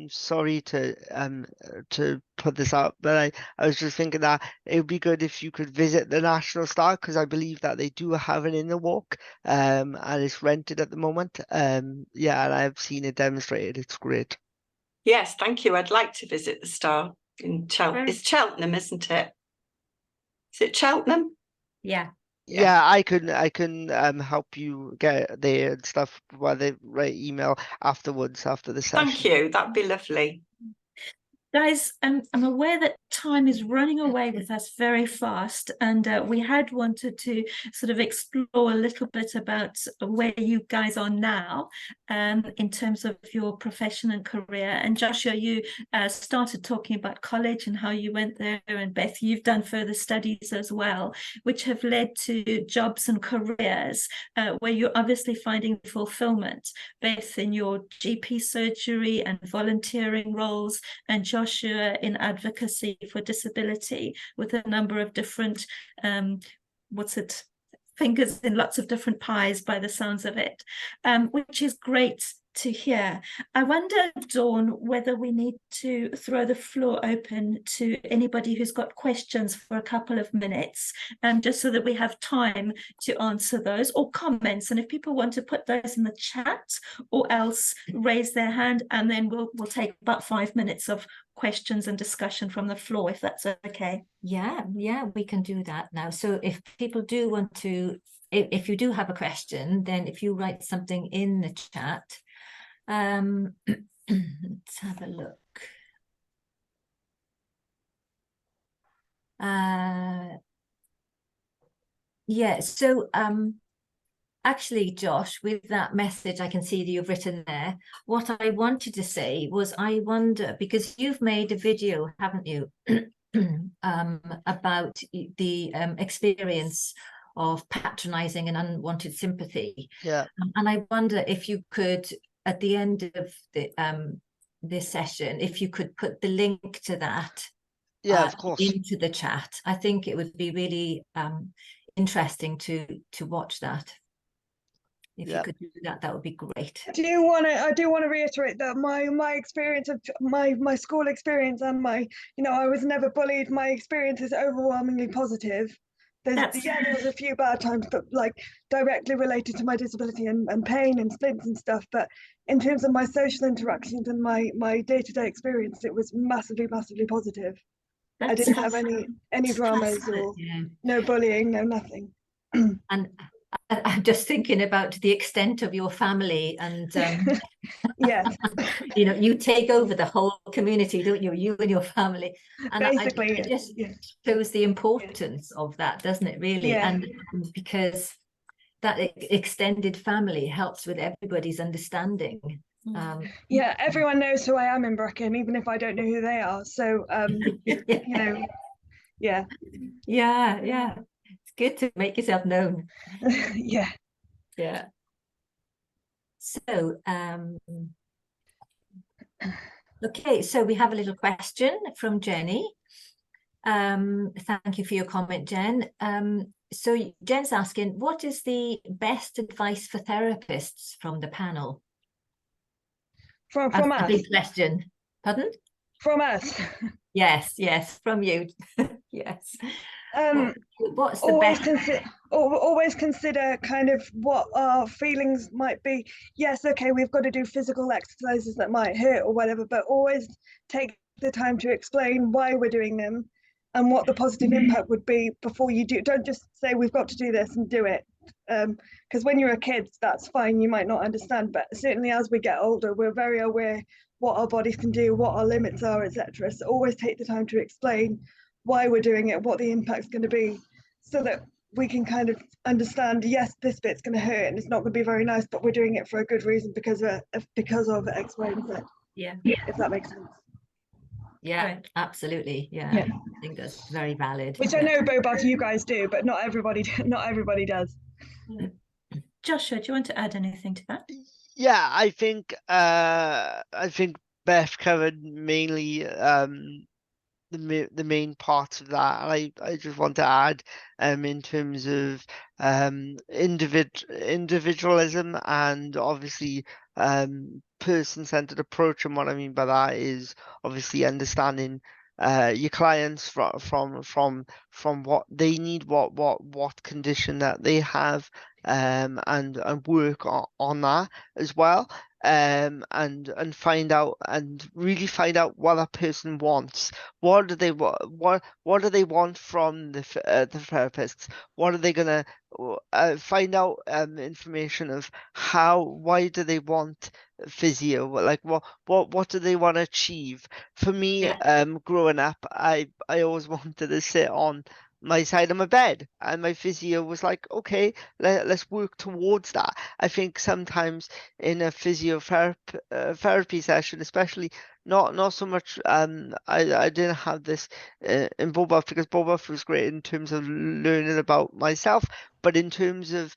[SPEAKER 3] sorry to put this out, but I was just thinking that it would be good if you could visit the National Star, because I believe that they do have an Inner Walk, and it's rented at the moment. Yeah, and I've seen it demonstrated. It's great.
[SPEAKER 5] Yes, thank you. I'd like to visit the Star in Cheltenham. It's Cheltenham, isn't it? Is it Cheltenham?
[SPEAKER 2] Yeah.
[SPEAKER 3] Yeah, I can help you get there and stuff by the right email afterwards, after the session.
[SPEAKER 5] Thank you. That'd be lovely.
[SPEAKER 2] Guys, I'm aware that time is running away with us very fast, and we had wanted to sort of explore a little bit about where you guys are now in terms of your profession and career. And Joshua, you started talking about college and how you went there, and Beth, you've done further studies as well, which have led to jobs and careers where you're obviously finding fulfillment, both in your GP surgery and volunteering roles, and Joshua in advocacy for disability with a number of different, fingers in lots of different pies by the sounds of it, which is great to hear. I wonder, Dawn, whether we need to throw the floor open to anybody who's got questions for a couple of minutes, just so that we have time to answer those, or comments. And if people want to put those in the chat, or else raise their hand, and then we'll take about 5 minutes of questions and discussion from the floor, if that's okay.
[SPEAKER 1] Yeah, we can do that now. So if people do want to, if you do have a question, then if you write something in the chat, let's have a look. Yeah, so actually, Josh, with that message I can see that you've written there, what I wanted to say was, I wonder, because you've made a video, haven't you, about the experience of patronizing and unwanted sympathy.
[SPEAKER 3] Yeah.
[SPEAKER 1] And I wonder if you could, at the end of the this session, if you could put the link to that
[SPEAKER 3] of course.
[SPEAKER 1] into the chat. I think it would be really interesting to watch that. If you could do that, that would be great.
[SPEAKER 4] I do want to reiterate that my experience of my school experience and I was never bullied. My experience is overwhelmingly positive. There was a few bad times, but like directly related to my disability and pain and splints and stuff. But in terms of my social interactions and my day-to-day experience, it was massively positive. I didn't have any dramas or no bullying, no nothing.
[SPEAKER 1] And I'm just thinking about the extent of your family, and
[SPEAKER 4] yes,
[SPEAKER 1] you take over the whole community, don't you? You and your family, and
[SPEAKER 4] basically,
[SPEAKER 1] it just shows the importance of that, doesn't it? Really, and because that extended family helps with everybody's understanding.
[SPEAKER 4] Everyone knows who I am in Brecon, even if I don't know who they are. So, yeah.
[SPEAKER 1] It's good to make yourself known.
[SPEAKER 4] Yeah.
[SPEAKER 1] So, okay, so we have a little question from Jenny. Thank you for your comment, Jen. So Jen's asking, what is the best advice for therapists from the panel?
[SPEAKER 4] From us.
[SPEAKER 1] A big question. Pardon?
[SPEAKER 4] From us.
[SPEAKER 1] Yes, from you. Yes. What's the best?
[SPEAKER 4] Always consider kind of what our feelings might be. Yes, okay, we've got to do physical exercises that might hurt or whatever, but always take the time to explain why we're doing them and what the positive impact would be before you do. Don't just say we've got to do this and do it. Because when you're a kid, that's fine, you might not understand, but certainly as we get older, we're very aware what our bodies can do, what our limits are, etc. So always take the time to explain why we're doing it, what the impact's going to be, so that we can kind of understand, yes, this bit's going to hurt and it's not going to be very nice, but we're doing it for a good reason because of X, Y, and Z. If that makes sense.
[SPEAKER 1] Absolutely. I think that's very valid.
[SPEAKER 4] Which I know both you guys do, but not everybody does.
[SPEAKER 2] Joshua, do you want to add anything to that?
[SPEAKER 3] Yeah, I think Beth covered mainly the main parts of that. I just want to add in terms of individualism and obviously person-centered approach, and what I mean by that is obviously understanding your clients from what they need, what condition that they have, and work on that as well, and find out and really find out what that person wants. What do they want from the therapists? What are they gonna find out information of why do they want physio? Like what do they want to achieve? For me,
[SPEAKER 1] Yeah.
[SPEAKER 3] growing up, I always wanted to sit on my side of my bed, and my physio was like, okay, let's work towards that. I think sometimes in a physiotherapy therapy session, especially, not so much, I didn't have this in Bournemouth, because Bournemouth was great in terms of learning about myself, but in terms of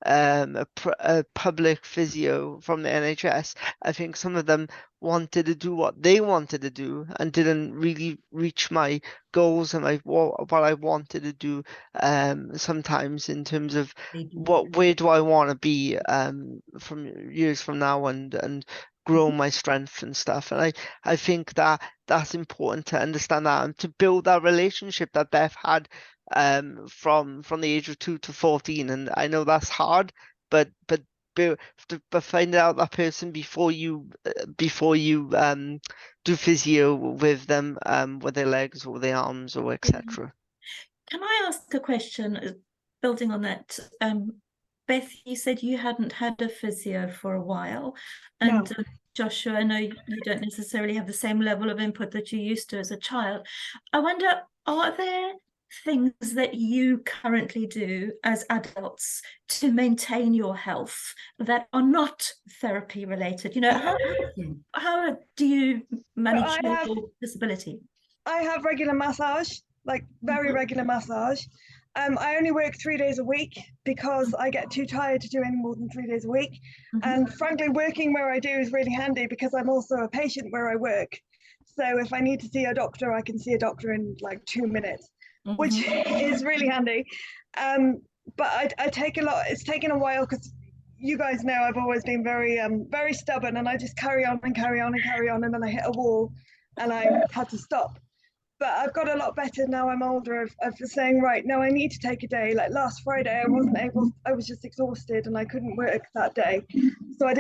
[SPEAKER 3] a public physio from the NHS, I think some of them wanted to do what they wanted to do and didn't really reach my goals and what I wanted to do, sometimes, in terms of
[SPEAKER 1] They do.
[SPEAKER 3] where do I want to be from years from now, and grow my strength and stuff. And I think that that's important to understand that, and to build that relationship that Beth had from the age of 2 to 14. And I know that's hard, but find out that person before you do physio with them, with their legs or their arms or etc.
[SPEAKER 2] Can I ask a question, building on that? Beth, you said you hadn't had a physio for a while, and
[SPEAKER 4] No.
[SPEAKER 2] Joshua, I know you don't necessarily have the same level of input that you used to as a child. I wonder, are there things that you currently do as adults to maintain your health that are not therapy related? You know, how do you manage
[SPEAKER 4] I
[SPEAKER 2] your
[SPEAKER 4] have-
[SPEAKER 2] disability?
[SPEAKER 4] I have regular massage, like very
[SPEAKER 2] Mhm.
[SPEAKER 4] regular massage. I only work 3 days a week because I get too tired to do any more than 3 days a week.
[SPEAKER 2] Mhm.
[SPEAKER 4] And frankly, working where I do is really handy because I'm also a patient where I work. So if I need to see a doctor, I can see a doctor in like 2 minutes, which is really handy. But I take a lot. It's taken a while because you guys know I've always been very stubborn, and I just carry on and carry on and carry on, and then I hit a wall, and I had to stop. But I've got a lot better now I'm older of saying, right, no, I need to take a day. Like last Friday, I was just exhausted and I couldn't work that day. So I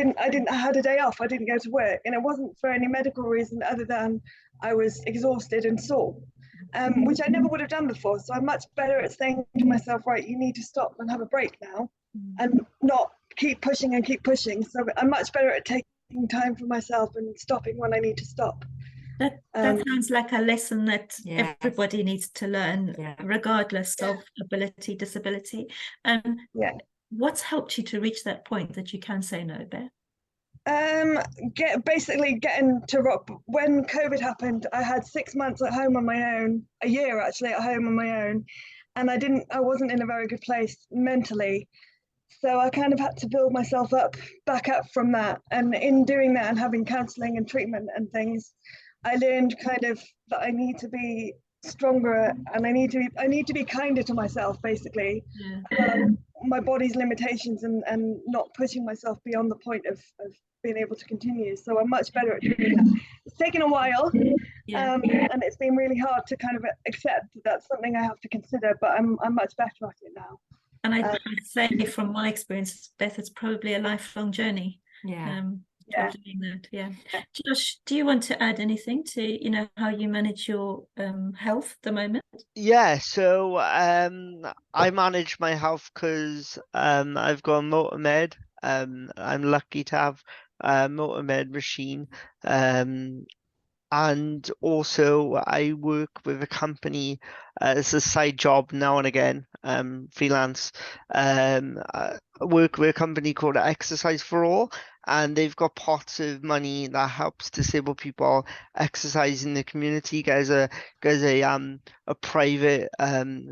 [SPEAKER 4] had a day off. I didn't go to work. And it wasn't for any medical reason other than I was exhausted and sore, which I never would have done before. So I'm much better at saying to myself, right, you need to stop and have a break now and not keep pushing and keep pushing. So I'm much better at taking time for myself and stopping when I need to stop.
[SPEAKER 2] That sounds like a lesson that
[SPEAKER 1] Yes.
[SPEAKER 2] everybody needs to learn,
[SPEAKER 1] Yeah.
[SPEAKER 2] regardless of ability, disability. And
[SPEAKER 4] Yeah.
[SPEAKER 2] what's helped you to reach that point that you can say no, Beth?
[SPEAKER 4] Basically getting to rock. When COVID happened, I had 6 months at home on my own, a year actually at home on my own, and I wasn't in a very good place mentally. So I kind of had to build myself back up from that. And in doing that and having counseling and treatment and things, I learned kind of that I need to be stronger and I need to be kinder to myself, basically. My body's limitations and not pushing myself beyond the point of being able to continue. So I'm much better at doing that. It's taken a while, and it's been really hard to kind of accept that that's something I have to consider, but I'm much better at it now.
[SPEAKER 2] And I'd say from my experience, Beth, it's probably a lifelong journey.
[SPEAKER 1] Yeah.
[SPEAKER 2] Doing that. Yeah. Josh, do you want to add anything to, how you manage your health at the moment?
[SPEAKER 3] Yeah, so I manage my health because I've got a Motormed. I'm lucky to have a Motormed machine. And also I work with a company, it's a side job now and again, freelance. I work with a company called Exercise for All, and they've got pots of money that helps disabled people exercise in the community. There's a private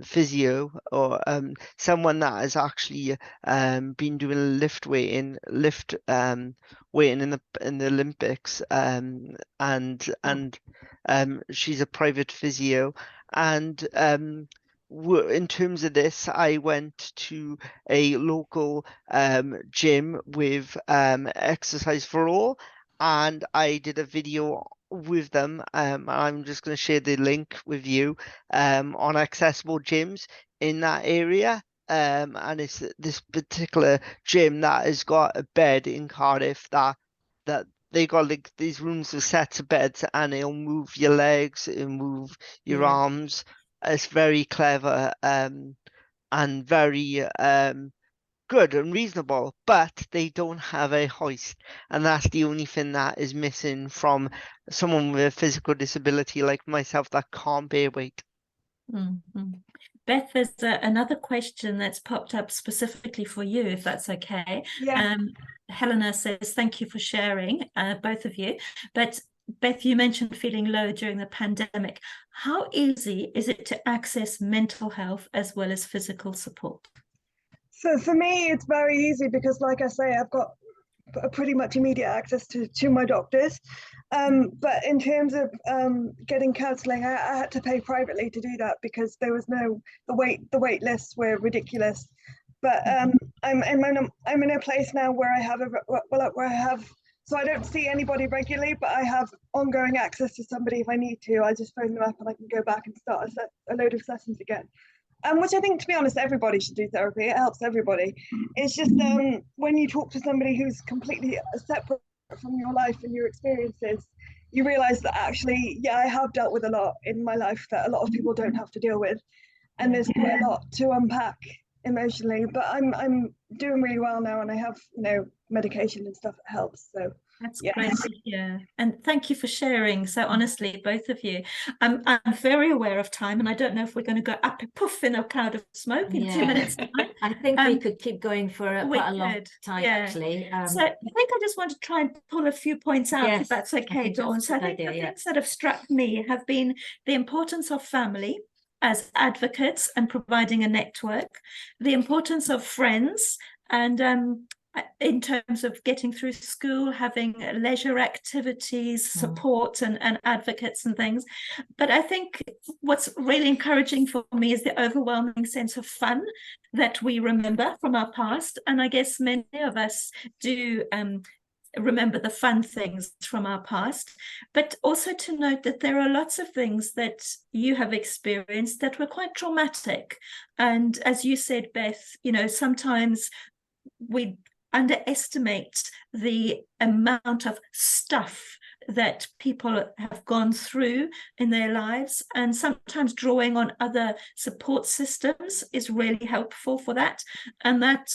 [SPEAKER 3] physio, or someone that has actually been doing lift weighting in the Olympics, and she's a private physio. And in terms of this, I went to a local gym with Exercise for All, and I did a video with them. I'm just going to share the link with you on accessible gyms in that area. And it's this particular gym that has got a bed in Cardiff that they got like these rooms with sets of beds, and it'll move your legs, it'll move your arms. It's very clever, and very good and reasonable, but they don't have a hoist, and that's the only thing that is missing from someone with a physical disability like myself that can't bear weight.
[SPEAKER 2] Mhm. Beth, there's another question that's popped up specifically for you, if that's okay.
[SPEAKER 4] Yeah.
[SPEAKER 2] Helena says, thank you for sharing, both of you. But Beth, you mentioned feeling low during the pandemic. How easy is it to access mental health as well as physical support?
[SPEAKER 4] So for me, it's very easy because, like I say, I've got pretty much immediate access to my doctors. But in terms of getting counselling, I had to pay privately to do that because there was no the wait lists were ridiculous. But I'm in a place now where I have so I don't see anybody regularly, but I have ongoing access to somebody if I need to. I just phone them up and I can go back and start a load of sessions again. Which I think, to be honest, everybody should do therapy. It helps everybody. It's just when you talk to somebody who's completely separate from your life and your experiences, you realize that actually, yeah, I have dealt with a lot in my life that a lot of people don't have to deal with, and there's quite a lot to unpack emotionally. But I'm doing really well now, and I have medication and stuff that helps. So
[SPEAKER 2] That's
[SPEAKER 4] yeah.
[SPEAKER 2] great to hear. And thank you for sharing so honestly, both of you. I'm very aware of time, and I don't know if we're going to go up and poof in a cloud of smoke in 2 minutes time.
[SPEAKER 1] I think we could keep going for quite a long time,
[SPEAKER 2] yeah.
[SPEAKER 1] actually.
[SPEAKER 2] So I think I just want to try and pull a few points out, if
[SPEAKER 1] Yes,
[SPEAKER 2] that's
[SPEAKER 1] I
[SPEAKER 2] okay,
[SPEAKER 1] think that's
[SPEAKER 2] Dawn.
[SPEAKER 1] a
[SPEAKER 2] So I
[SPEAKER 1] good
[SPEAKER 2] think
[SPEAKER 1] idea,
[SPEAKER 2] the
[SPEAKER 1] yeah.
[SPEAKER 2] things that have struck me have been the importance of family as advocates and providing a network, the importance of friends, and in terms of getting through school, having leisure activities, support and advocates and things. But I think what's really encouraging for me is the overwhelming sense of fun that we remember from our past. And I guess many of us do remember the fun things from our past, but also to note that there are lots of things that you have experienced that were quite traumatic. And as you said, Beth, sometimes we underestimate the amount of stuff that people have gone through in their lives, and sometimes drawing on other support systems is really helpful for that. And that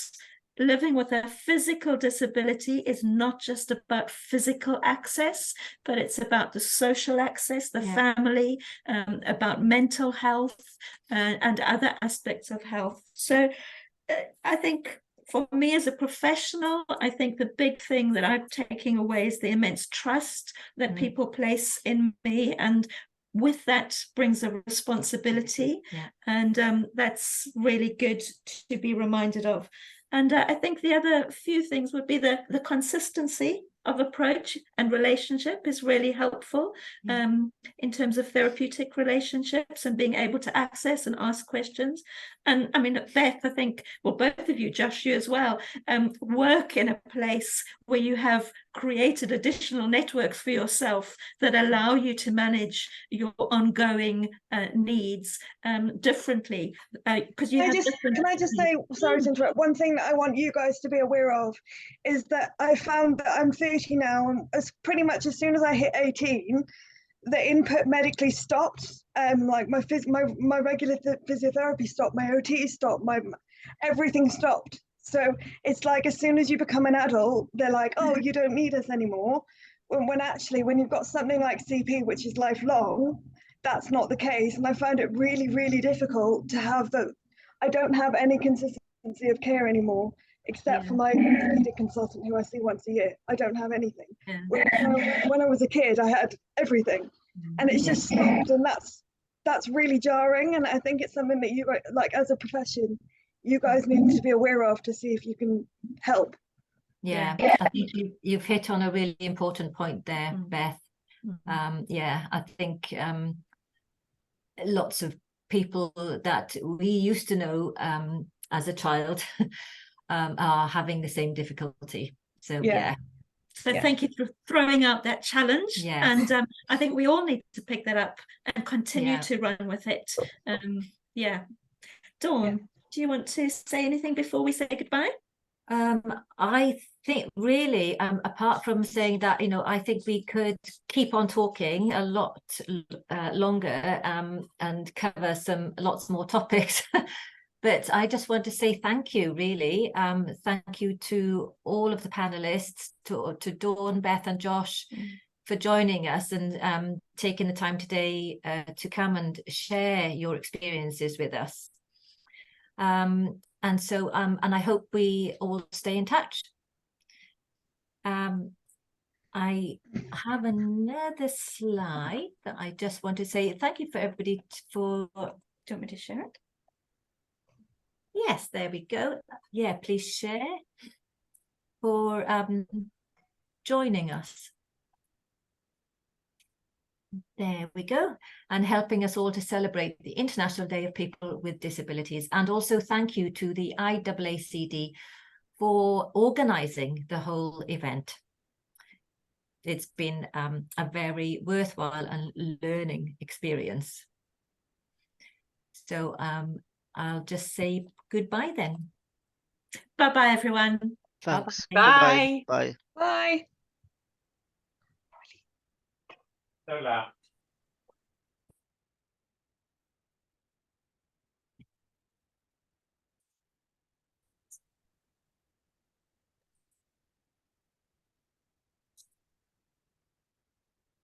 [SPEAKER 2] living with a physical disability is not just about physical access, but it's about the social access, the family, about mental health, and other aspects of health. So I think for me as a professional, I think the big thing that I'm taking away is the immense trust that people place in me, and with that brings a responsibility, and that's really good to be reminded of. And I think the other few things would be the consistency of approach and relationship is really helpful in terms of therapeutic relationships and being able to access and ask questions. And I mean, Beth, I think, well, both of you, Josh, you as well, work in a place where you have created additional networks for yourself that allow you to manage your ongoing needs differently, because you have different...
[SPEAKER 4] Can I just say, sorry to interrupt, one thing that I want you guys to be aware of is that I found that I'm 30 now, and as pretty much as soon as I hit 18, the input medically stopped. Like my regular physiotherapy stopped, my OT stopped, my everything stopped. So it's like as soon as you become an adult, they're like, oh, you don't need us anymore. When actually, when you've got something like CP, which is lifelong, that's not the case. And I found it really, really difficult to have I don't have any consistency of care anymore, except for my orthopedic consultant who I see once a year. I don't have anything. When I was a kid, I had everything, and it's just stopped, and that's really jarring. And I think it's something that you, like as a profession, you guys need to be aware of to see if you can help.
[SPEAKER 1] I think you've hit on a really important point there, Beth. I think lots of people that we used to know as a child are having the same difficulty. So
[SPEAKER 2] So thank you for throwing out that challenge. And I think we all need to pick that up and continue to run with it. Dawn, do you want to say anything before we say goodbye?
[SPEAKER 1] I think really, apart from saying that, I think we could keep on talking a lot longer and cover lots more topics. But I just want to say thank you, really. Thank you to all of the panelists, to Dawn, Beth and Josh for joining us and taking the time today to come and share your experiences with us. And I hope we all stay in touch. I have another slide that I just want to say thank you for everybody for.
[SPEAKER 2] Do you want me to share it?
[SPEAKER 1] Yes, there we go. Yeah, please share for joining us. There we go. And helping us all to celebrate the International Day of People with Disabilities. And also thank you to the IAACD for organising the whole event. It's been a very worthwhile and learning experience. So I'll just say goodbye then.
[SPEAKER 2] Bye-bye, everyone.
[SPEAKER 3] Thanks.
[SPEAKER 5] Bye.
[SPEAKER 3] Bye.
[SPEAKER 4] Bye.
[SPEAKER 6] So loud.